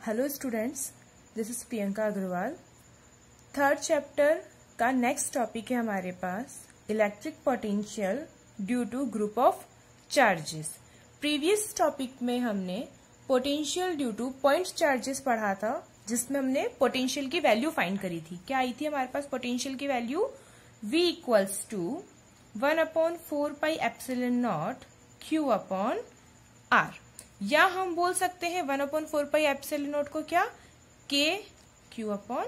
Hello students, this is Priyanka Agarwal. Third chapter का next topic है हमारे पास electric potential due to group of charges. Previous topic में हमने potential due to point charges पढ़ा था, जिसमें हमने पोटेंशियल की वैल्यू फाइंड करी थी। क्या आई थी हमारे पास पोटेंशियल की value? V equals to 1/4πε0 Q upon R, या हम बोल सकते हैं 1/4πε0 को क्या K Q अपॉन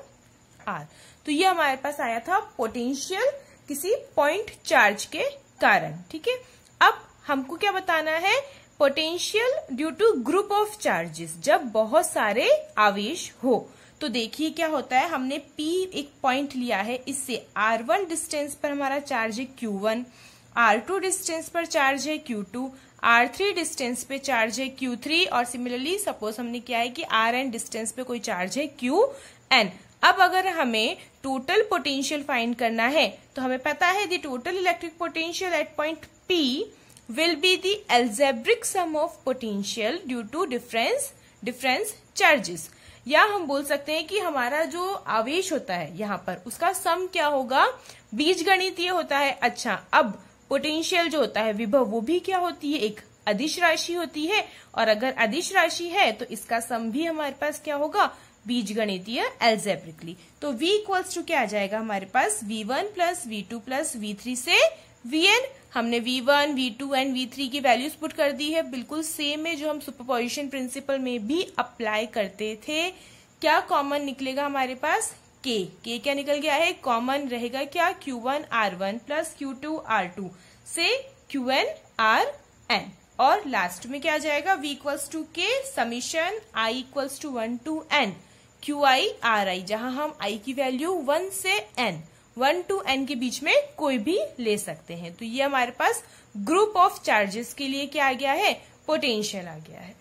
R। तो ये हमारे पास आया था पोटेंशियल किसी पॉइंट चार्ज के कारण। ठीक है, अब हमको क्या बताना है? Potential due to group of charges, जब बहुत सारे आवेश हो। तो देखिए क्या होता है, हमने P एक पॉइंट लिया है, इससे R1 डिस्टेंस पर हमारा चार्ज है Q1, R2 डिस्टेंस पर चार्ज है Q2, R3 डिस्टेंस पे चार्ज है Q3, और सिमिलरली सपोज हमने क्या है कि Rn डिस्टेंस पे कोई चार्ज है Qn। अब अगर हमें टोटल पोटेंशियल फाइंड करना है, तो हमें पता है the total electric potential at point P will be the algebraic sum of potential due to difference charges। या हम बोल सकते हैं कि हमारा जो आवेश होता है यहाँ पर, उसका सम क्या होगा? बीजगणितीय होता है। अच्छा, अब पोटेंशियल जो होता है विभव, वो भी क्या होती है? एक अदिश राशि होती है, और अगर अदिश राशि है तो इसका सम भी हमारे पास क्या होगा? बीजगणितीय एल्जेब्रिकली। तो V इक्वल्स टू क्या आ जाएगा हमारे पास? V1 plus V2 plus V3 से Vn। हमने V1, V2 एंड V3 की वैल्यूज पुट कर दी है, बिल्कुल सेम है जो हम सुपरपोजिशन प्रिंसिपल में भी अप्लाई करते थे। क्या कॉमन निकलेगा हमारे पास? K क्या निकल गया है? कॉमन रहेगा क्या? Q1 R1 plus Q2 R2 से Qn Rn, और लास्ट में क्या आ जाएगा? V equals to K summation I equals to 1 to N Qi Ri, जहां हम I की वैल्यू 1 से N 1 to N के बीच में कोई भी ले सकते हैं। तो ये हमारे पास ग्रुप ऑफ चार्जेस के लिए क्या आ गया है? पोटेंशियल आ गया है।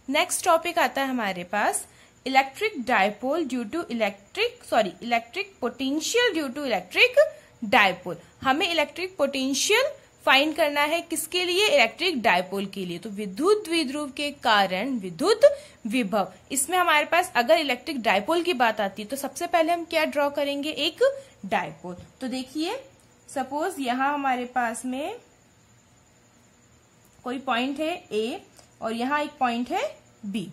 नेक्स्ट टॉपिक आता है हमारे पास electric dipole due to electric potential due to electric dipole. हमें इलेक्ट्रिक पोटेंशियल फाइंड करना है किसके लिए? इलेक्ट्रिक डायपोल के लिए। तो विद्युत द्विध्रुव के कारण विद्युत विभव, इसमें हमारे पास अगर इलेक्ट्रिक डायपोल की बात आती है तो सबसे पहले हम क्या ड्रॉ करेंगे? एक डायपोल। तो देखिए सपोज यहां हमारे पास में कोई पॉइंट है A और यहां एक पॉइंट है B।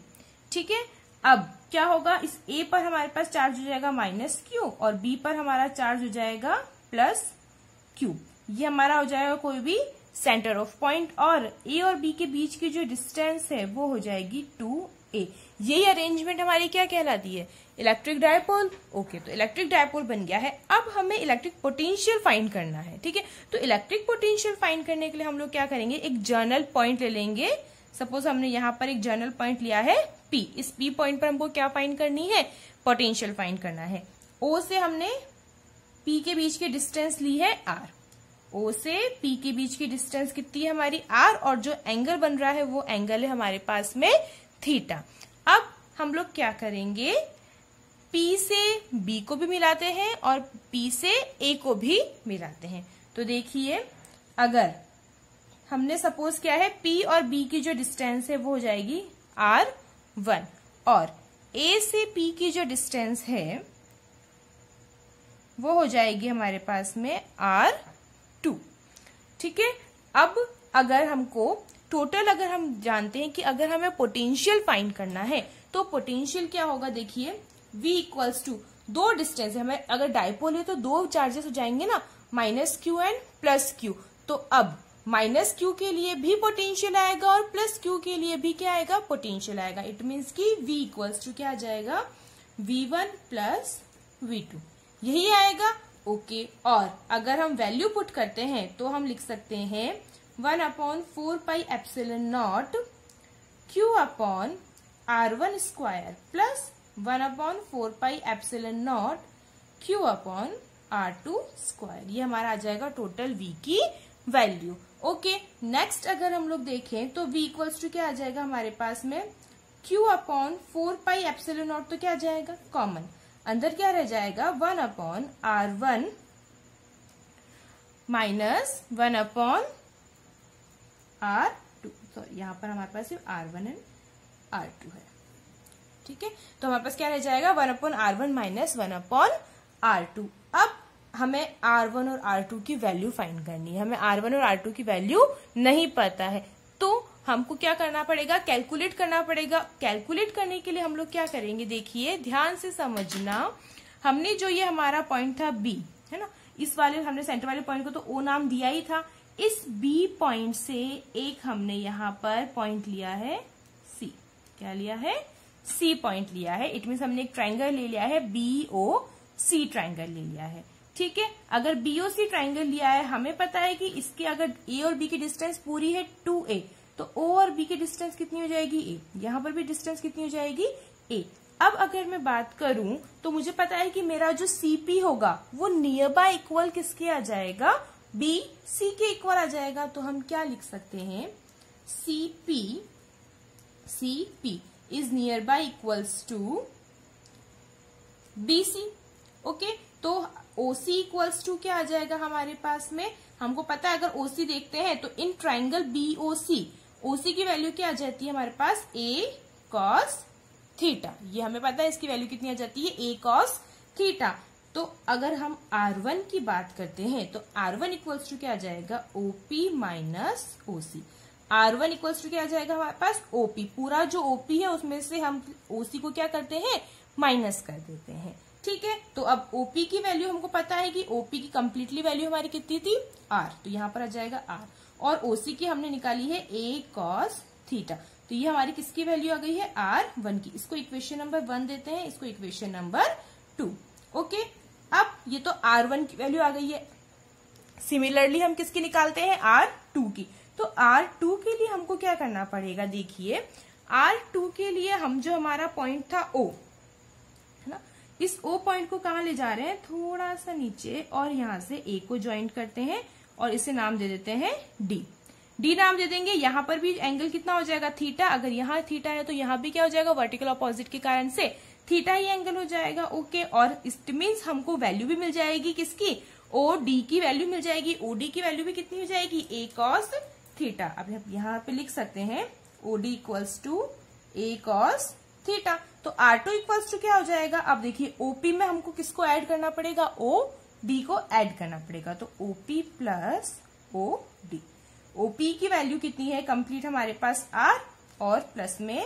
ठीक है, अब क्या होगा? इस A पर हमारे पास चार्ज हो जाएगा -Q और B पर हमारा चार्ज हो जाएगा +Q। ये हमारा हो जाएगा कोई भी सेंटर ऑफ पॉइंट, और A और B के बीच की जो डिस्टेंस है वो हो जाएगी 2a। यही अरेंजमेंट हमारी क्या कहलाती है? Electric dipole. ओके, तो इलेक्ट्रिक डायपोल बन गया है। अब हमें इलेक्ट्रिक पोटेंशियल फाइंड करना है। ठीक है, तो इलेक्ट्रिक पोटेंशियल फाइंड करने के लिए हम लोग क्या करेंगे? एक जर्नल पॉइंट ले लेंगे। सपोज हमने यहाँ पर एक जर्नल पॉइंट लिया है P। इस P पॉइंट पर हमको क्या फाइंड करनी है? पोटेंशियल फाइंड करना है। O से हमने P के बीच की डिस्टेंस ली है R। O से P के बीच की डिस्टेंस कितनी है हमारी? R, और जो एंगल बन रहा है वो एंगल है हमारे पास में थीटा। अब हम लोग क्या करेंगे? P से B को भी मिलाते हैं और P से A को भी मिलाते हैं। तो देखिए, अगर हमने सपोज क्या है, P और B की जो डिस्टेंस है वो हो जाएगी R1, और A से P की जो डिस्टेंस है वो हो जाएगी हमारे पास में R2। ठीक है, अब अगर हमको टोटल, अगर हम जानते हैं कि अगर हमें पोटेंशियल फाइंड करना है तो पोटेंशियल क्या होगा? देखिए V इक्वल्स टू दो डिस्टेंस है, हमें अगर डायपोल है तो दो चार्जेस हो जाएंगे ना, -Qn +Q। तो अब -Q के लिए भी पोटेंशियल आएगा और +Q के लिए भी क्या आएगा? पोटेंशियल आएगा। इट मीन्स कि V इक्वल्स टू क्या आ जाएगा? V1 प्लस V2, यही आएगा। ओके, और अगर हम वैल्यू पुट करते हैं तो हम लिख सकते हैं 1/4πε0 Q upon R1 square plus 1/4πε0 Q upon R2 square. ये हमारा आ जाएगा टोटल V की वैल्यू। ओके, नेक्स्ट अगर हम लोग देखें तो V इक्वल्स टू क्या आ जाएगा हमारे पास में? Q अपॉन 4πε0, तो क्या आ जाएगा? कॉमन, अंदर क्या रह जाएगा? 1/R1 minus 1/R2। सॉरी, यहाँ पर हमारे पास सिर्फ R1 एंड R2 है। ठीक है, तो हमारे पास क्या रह जाएगा 1/R1 माइनस 1/R2। अब हमें R1 और R2 की वैल्यू फाइंड करनी है। हमें R1 और R2 की वैल्यू नहीं पता है, तो हमको क्या करना पड़ेगा, कैलकुलेट करना पड़ेगा। कैलकुलेट करने के लिए हम लोग क्या करेंगे, देखिए ध्यान से समझना। हमने जो ये हमारा पॉइंट था B, है ना, इस वाले हमने सेंटर वाले पॉइंट को तो O नाम दिया ही था। इस B पॉइंट से एक हमने यहाँ पर पॉइंट लिया है C। क्या लिया है, C पॉइंट लिया है। इट मीन्स हमने एक ट्राइंगल ले लिया है, BOC ट्राइंगल ले लिया है। ठीक है, अगर BOC ट्राइंगल लिया है, हमें पता है कि इसके अगर A और B की डिस्टेंस पूरी है 2A, तो O और B की डिस्टेंस कितनी हो जाएगी A। यहाँ पर भी डिस्टेंस कितनी हो जाएगी A। अब अगर मैं बात करूं तो मुझे पता है कि मेरा जो CP होगा वो नियर बाय इक्वल किसके आ जाएगा, BC के इक्वल आ जाएगा। तो हम क्या लिख सकते हैं, CP is near by equals to BC। Okay, तो OC इक्वल्स टू क्या आ जाएगा हमारे पास में, हमको पता है अगर OC देखते हैं तो इन ट्राइंगल BOC OC की वैल्यू क्या आ जाती है हमारे पास, A cos थीटा। ये हमें पता है इसकी वैल्यू कितनी आ जाती है, A cos थीटा। तो अगर हम R1 की बात करते हैं तो R1 इक्वल्स टू क्या आ जाएगा, OP minus OC। R1 equals to क्या आ जाएगा हमारे पास, OP। पूरा जो OP है उसमें से हम OC को क्या करते हैं, माइनस कर देते हैं। ठीक है, तो अब OP की वैल्यू हमको पता है कि OP की कंप्लीटली वैल्यू हमारी कितनी थी, R। तो यहाँ पर आ जाएगा R, और OC की हमने निकाली है A cos थीटा। तो ये हमारी किसकी वैल्यू आ गई है, R1 की। इसको इक्वेशन नंबर 1 देते हैं, इसको इक्वेशन नंबर 2। ओके, अब ये तो R1 की वैल्यू आ गई है। सिमिलरली हम किसकी निकालते हैं, R2 की। तो R2 के लिए हमको क्या करना पड़ेगा, देखिए R2 के लिए हम जो हमारा पॉइंट था O, है ना, इस O पॉइंट को कहाँ ले जा रहे हैं, थोड़ा सा नीचे, और यहां से A को ज्वाइंट करते हैं और इसे नाम दे देते हैं D नाम दे देंगे। यहाँ पर भी एंगल कितना हो जाएगा, थीटा। अगर यहाँ थीटा है तो यहाँ भी क्या हो जाएगा, वर्टिकल अपोजिट के कारण से थीटा ही एंगल हो जाएगा। ओके, और इट मीन्स हमको वैल्यू भी मिल जाएगी किसकी, OD की वैल्यू मिल जाएगी। OD की वैल्यू भी कितनी हो जाएगी, A cos थीटा। अब यहाँ पे लिख सकते हैं OD equals to A cos theta. तो R2 इक्वल्स टू क्या हो जाएगा, अब देखिए OP में हमको किसको ऐड करना पड़ेगा, OD को ऐड करना पड़ेगा। तो OP प्लस OD। OP की वैल्यू कितनी है, कंप्लीट हमारे पास R, और प्लस में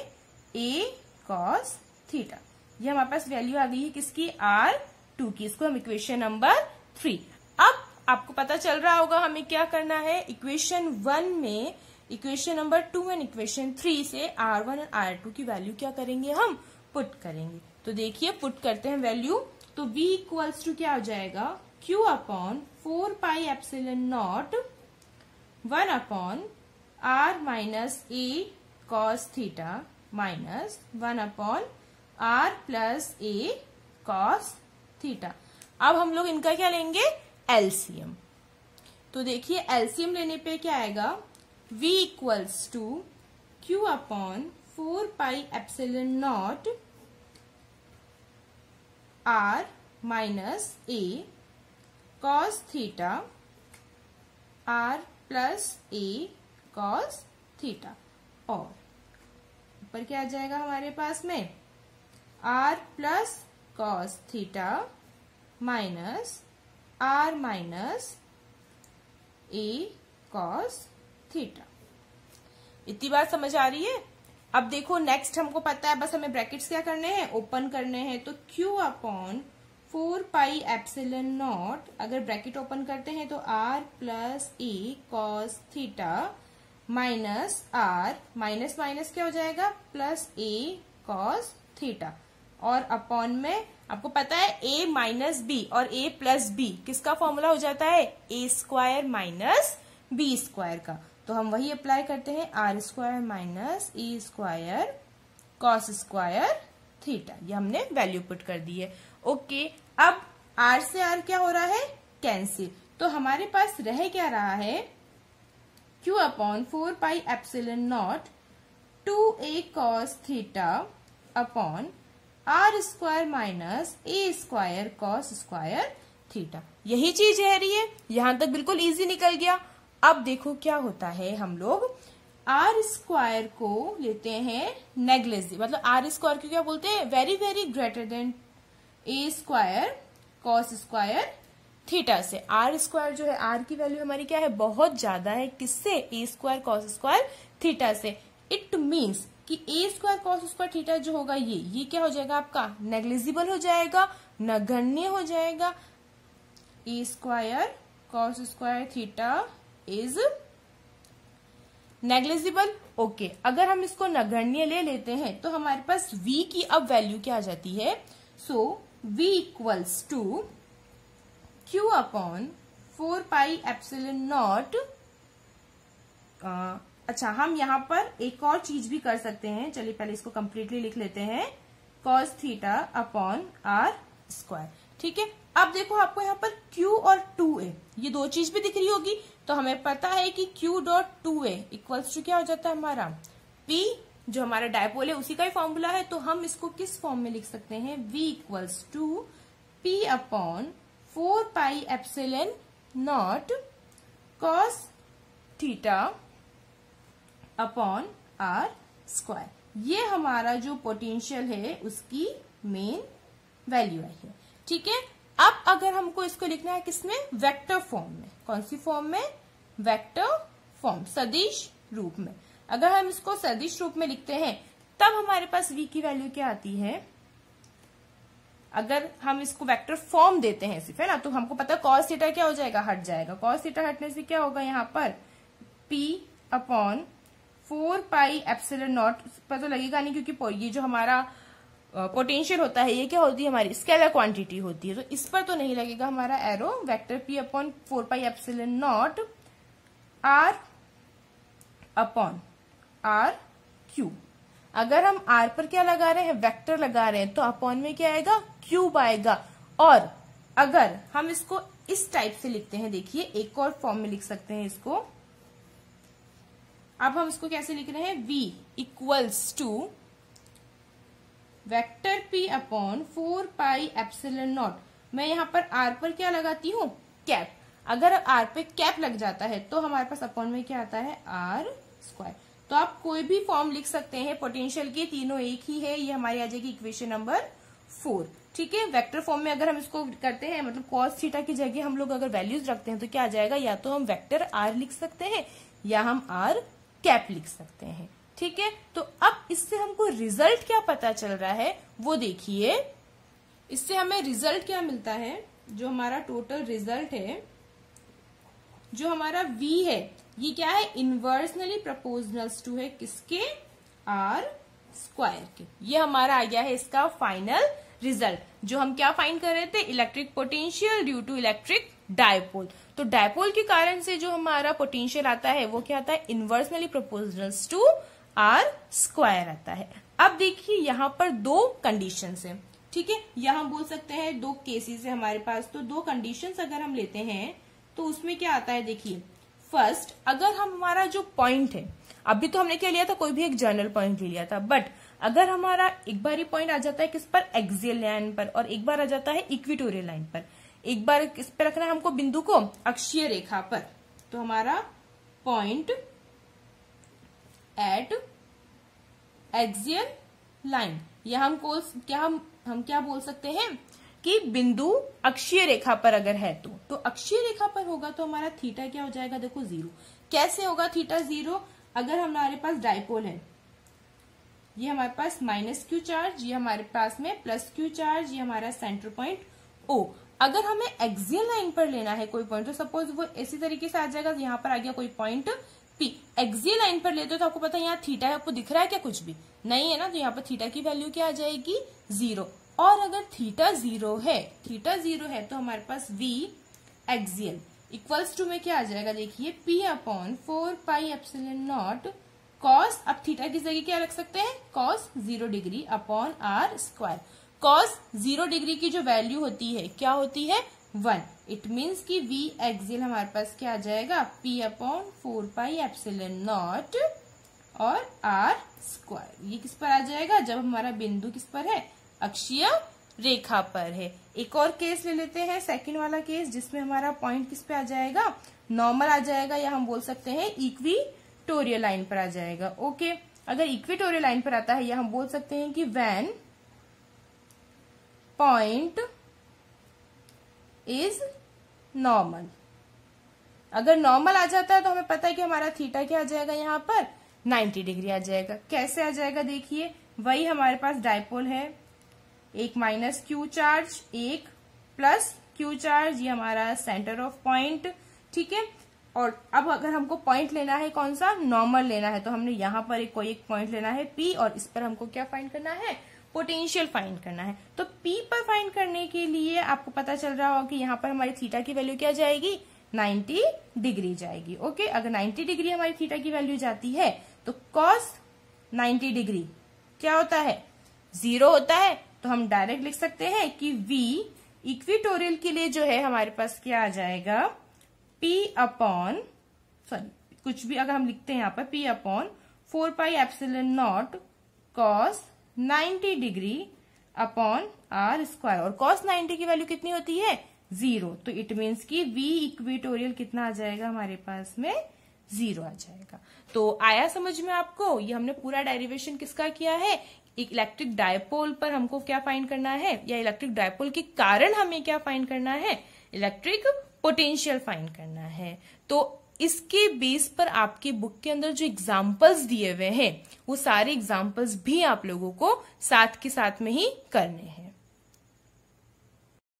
A cos थीटा। ये हमारे पास वैल्यू आ गई है किसकी, R2 की। इसको हम इक्वेशन नंबर 3। अब आपको पता चल रहा होगा हमें क्या करना है, इक्वेशन 1 में इक्वेशन नंबर 2 एंड इक्वेशन 3 से R1 और R2 की वैल्यू क्या करेंगे, हम पुट करेंगे। तो देखिए पुट करते हैं वैल्यू। तो V इक्वल्स टू क्या हो जाएगा, Q upon 4πε0 1/R minus A cos theta minus 1/R plus A cos theta. अब हम लोग इनका क्या लेंगे, एलसीएम। तो देखिए एलसीएम लेने पे क्या आएगा, V equals to Q upon 4πε0 R minus A cos theta R plus A cos theta, और ऊपर क्या आ जाएगा हमारे पास में, R plus cos theta minus R minus A cos theta. इतनी बात समझ आ रही है। अब देखो नेक्स्ट हमको पता है, बस हमें ब्रैकेट्स क्या करने हैं, ओपन करने हैं। तो Q अपॉन 4πε0, अगर ब्रैकेट ओपन करते हैं तो R plus A cos theta minus R minus minus क्या हो जाएगा, प्लस A cos थीटा, और अपॉन में आपको पता है A माइनस B और A प्लस B किसका फॉर्मूला हो जाता है, A square minus B square का। तो हम वही अप्लाई करते हैं, R square minus A square cos square theta. ये हमने वैल्यू पुट कर दी है। ओके, अब R से R क्या हो रहा है, कैंसिल। तो हमारे पास रह क्या रहा है, Q upon 4πε0 2A cos theta upon R square minus A square cos square theta. यही चीज रह रही है। यहां तक बिल्कुल इजी निकल गया। अब देखो क्या होता है, हम लोग आर स्क्वायर को लेते हैं नेग्लिजिबल, मतलब आर स्क्वायर को क्या बोलते हैं, वेरी वेरी ग्रेटर देन ए स्क्वायर कॉस स्क्वायर थीटा से। आर स्क्वायर जो है, आर की वैल्यू हमारी क्या है, बहुत ज्यादा है, किससे, ए स्क्वायर कॉस स्क्वायर थीटा से। इट मीन्स कि ए स्क्वायर कॉस स्क्वायर थीटा जो होगा ये क्या हो जाएगा आपका, नेग्लिजिबल हो जाएगा, नगण्य हो जाएगा। A square cos square theta is negligible. Okay, अगर हम इसको नगण्य ले लेते हैं तो हमारे पास v की अब वैल्यू क्या आ जाती है, so v equals to q upon 4 pi epsilon naught. अच्छा, हम यहाँ पर एक और चीज भी कर सकते हैं, चलिए पहले इसको कंप्लीटली लिख लेते हैं, cos theta upon R square. ठीक है, अब देखो आपको यहाँ पर q और 2a ये दो चीज भी दिख रही होगी, तो हमें पता है कि q dot 2a equals to क्या हो जाता है हमारा p, जो हमारा डायपोल है उसी का ही फॉर्मूला है, तो हम इसको किस फॉर्म में लिख सकते हैं, v equals to p upon 4 pi epsilon naught cos theta upon R square. ये हमारा जो पोटेंशियल है उसकी मेन वैल्यू है। ठीक है, अब अगर हमको इसको लिखना है किसमें, वेक्टर फॉर्म में, कौन सी फॉर्म में, वेक्टर फॉर्म, सदिश रूप में। अगर हम इसको सदिश रूप में लिखते हैं तब हमारे पास v की वैल्यू क्या आती है, अगर हम इसको वेक्टर फॉर्म देते हैं सिर्फ, है ना, तो हमको पता है कॉस थीटा क्या हो जाएगा, हट जाएगा। कॉस थीटा हटने से क्या होगा, यहाँ पर p upon 4 pi epsilon not, पता तो लगेगा नहीं क्योंकि ये जो हमारा पोटेंशियल होता है ये क्या होती है, हमारी स्केलर क्वांटिटी होती है, तो इस पर तो नहीं लगेगा हमारा arrow. Vector p upon 4 pi epsilon not r upon r cube. अगर हम r पर क्या लगा रहे हैं, वेक्टर लगा रहे हैं, तो अपॉन में क्या आएगा, क्यूब आएगा। और अगर हम इसको इस टाइप से लिखते हैं, देखिए एक और फॉर्म में लिख सकते हैं इसको। अब हम इसको कैसे लिख रहे हैं, v equals to vector p upon 4 pi epsilon naught. मैं यहाँ पर r पर क्या लगाती हूँ, कैप। अगर r पे कैप लग जाता है तो हमारे पास अपॉन में क्या आता है, r स्क्वायर। तो आप कोई भी फॉर्म लिख सकते हैं पोटेंशियल की, तीनों एक ही है, ये हमारी आ जाएगी इक्वेशन नंबर 4। ठीक है, वेक्टर फॉर्म में अगर हम इसको करते हैं, मतलब कॉस थीटा की जगह हम लोग अगर वैल्यूज रखते हैं तो क्या आ जाएगा, या तो हम वेक्टर r लिख सकते हैं या हम r कैप लिख सकते हैं। ठीक है, तो अब इससे हमको रिजल्ट क्या पता चल रहा है वो देखिए। इससे हमें रिजल्ट क्या मिलता है, जो हमारा टोटल रिजल्ट है, जो हमारा v है, ये क्या है, इनवर्सनली प्रोपोर्शनल टू है किसके, r स्क्वायर के। ये हमारा आ गया है इसका फाइनल रिजल्ट, जो हम क्या फाइंड कर रहे थे, electric potential due to electric dipole. तो डायपोल के कारण से जो हमारा पोटेंशियल आता है वो क्या आता है, इनवर्सनली प्रोपोर्शनल टू r स्क्वायर आता है। अब देखिए यहाँ पर दो कंडीशंस हैं। ठीक है, यहाँ बोल सकते हैं दो केसेस है हमारे पास, तो दो कंडीशंस अगर हम लेते हैं तो उसमें क्या आता है, देखिए फर्स्ट, अगर हम हमारा जो पॉइंट है, अभी तो हमने क्या लिया था, कोई भी एक जर्नल पॉइंट ले लिया था, बट अगर हमारा एक बार ही पॉइंट आ जाता है किस पर, एक्सियल लाइन पर, और एक बार आ जाता है इक्वेटोरियल लाइन पर, एक बार किस पे रखना है हमको बिंदु को, अक्षीय रेखा पर, तो हमारा पॉइंट एट एक्सियल लाइन, या हम क्या बोल सकते हैं कि बिंदु अक्षीय रेखा पर अगर है तो अक्षीय रेखा पर होगा तो हमारा थीटा क्या हो जाएगा, देखो 0। कैसे होगा थीटा 0, अगर हमारे पास डायपोल है, ये हमारे पास माइनस क्यू चार्ज, ये हमारे पास में प्लस क्यू चार्ज, ये हमारा सेंटर पॉइंट O। अगर हमें एक्सियल लाइन पर लेना है कोई पॉइंट, तो सपोज वो इसी तरीके से आ जाएगा, यहाँ पर आ गया कोई पॉइंट P। एक्सियल लाइन पर लेते हो तो आपको पता है यहाँ थीटा है, आपको दिख रहा है क्या, कुछ भी नहीं है ना, तो यहाँ पर थीटा की वैल्यू क्या आ जाएगी, 0। और अगर थीटा 0 है तो हमारे पास v एक्सियल इक्वल्स टू में क्या आ जाएगा, देखिए p upon 4 pi epsilon naught cos, अब थीटा की जगह क्या रख सकते हैं, cos 0 degree upon r square. Cos 0 degree की जो वैल्यू होती है क्या होती है, 1। इट मीन्स कि v एक्सियल हमारे पास क्या आ जाएगा, p upon 4 pi epsilon not और r स्क्वायर। ये किस पर आ जाएगा, जब हमारा बिंदु किस पर है, अक्षीय रेखा पर है। एक और केस ले लेते हैं, सेकंड वाला केस, जिसमें हमारा पॉइंट किस पे आ जाएगा, नॉर्मल आ जाएगा, या हम बोल सकते हैं इक्वेटोरियल लाइन पर आ जाएगा। ओके, अगर इक्वेटोरियल लाइन पर आता है या हम बोल सकते हैं कि व्हेन पॉइंट इज नॉर्मल। अगर नॉर्मल आ जाता है तो हमें पता है कि हमारा थीटा क्या आ जाएगा, यहाँ पर 90 डिग्री आ जाएगा। कैसे आ जाएगा देखिए, वही हमारे पास डायपोल है, एक माइनस क्यू चार्ज, एक प्लस क्यू चार्ज, ये हमारा सेंटर ऑफ पॉइंट, ठीक है। और अब अगर हमको पॉइंट लेना है कौन सा, नॉर्मल लेना है, तो हमने यहाँ पर कोई एक पॉइंट लेना है P, और इस पर हमको क्या फाइंड करना है, पोटेंशियल फाइंड करना है। तो P पर फाइंड करने के लिए आपको पता चल रहा होगा कि यहाँ पर हमारी थीटा की वैल्यू क्या जाएगी, 90 डिग्री जाएगी। ओके, अगर 90 डिग्री हमारी थीटा की वैल्यू जाती है तो cos 90 डिग्री क्या होता है, 0 होता है। तो हम डायरेक्ट लिख सकते हैं कि V इक्वेटोरियल के लिए जो है हमारे पास क्या आ जाएगा, P अपॉन, सॉरी कुछ भी अगर हम लिखते हैं यहाँ पर P upon 4 pi epsilon not cos 90 degree upon r square. और cos 90 की वैल्यू कितनी होती है, 0। तो इट मीन्स कि V इक्वेटोरियल कितना आ जाएगा हमारे पास में, 0 आ जाएगा। तो आया समझ में आपको, ये हमने पूरा डेरिवेशन किसका किया है, इलेक्ट्रिक डायपोल पर हमको क्या फाइंड करना है, या इलेक्ट्रिक डायपोल के कारण हमें क्या फाइंड करना है, इलेक्ट्रिक पोटेंशियल फाइंड करना है। तो इसके बेस पर आपकी बुक के अंदर जो एग्जाम्पल्स दिए हुए हैं वो सारे एग्जाम्पल्स भी आप लोगों को साथ के साथ में ही करने हैं।